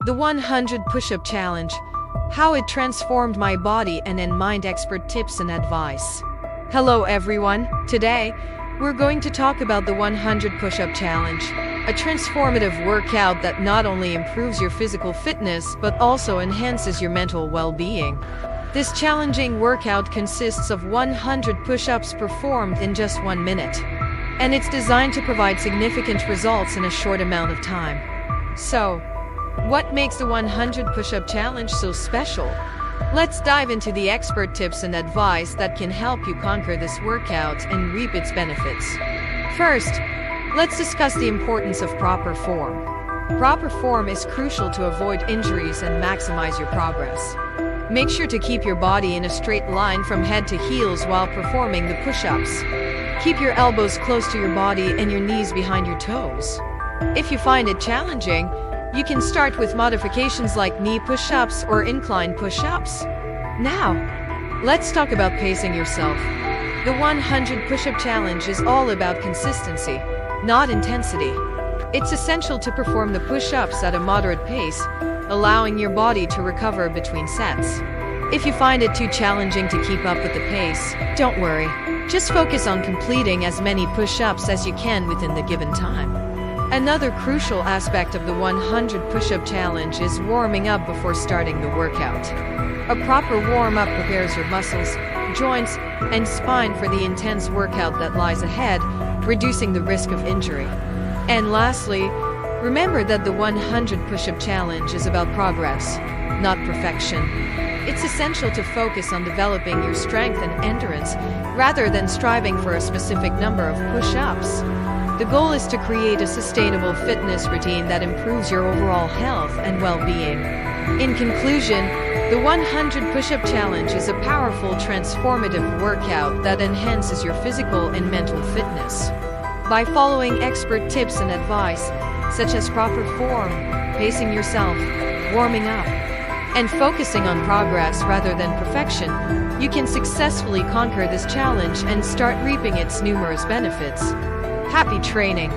The 100 Push-Up Challenge. How it transformed my body and mind. Expert tips and advice. Hello everyone. Today, we're going to talk about the 100 Push-Up Challenge, a transformative workout that not only improves your physical fitness but also enhances your mental well-being. This challenging workout consists of 100 push-ups performed in just 1 minute, and it's designed to provide significant results in a short amount of time. So, what makes the 100 Push-Up Challenge so special? Let's dive into the expert tips and advice that can help you conquer this workout and reap its benefits. First, let's discuss the importance of proper form. Proper form is crucial to avoid injuries and maximize your progress. Make sure to keep your body in a straight line from head to heels while performing the push-ups. Keep your elbows close to your body and your knees behind your toes. If you find it challenging, you can start with modifications like knee push-ups or incline push-ups. Now, let's talk about pacing yourself. The 100 Push-Up Challenge is all about consistency, not intensity. It's essential to perform the push-ups at a moderate pace, allowing your body to recover between sets. If you find it too challenging to keep up with the pace, don't worry. Just focus on completing as many push-ups as you can within the given time. Another crucial aspect of the 100 Push-Up Challenge is warming up before starting the workout. A proper warm-up prepares your muscles, joints, and spine for the intense workout that lies ahead, reducing the risk of injury. And lastly, remember that the 100 Push-Up Challenge is about progress, not perfection. It's essential to focus on developing your strength and endurance rather than striving for a specific number of push-ups. The goal is to create a sustainable fitness routine that improves your overall health and well-being. In conclusion, the 100 Push-Up Challenge is a powerful, transformative workout that enhances your physical and mental fitness. By following expert tips and advice, such as proper form, pacing yourself, warming up, and focusing on progress rather than perfection, you can successfully conquer this challenge and start reaping its numerous benefits. Happy training!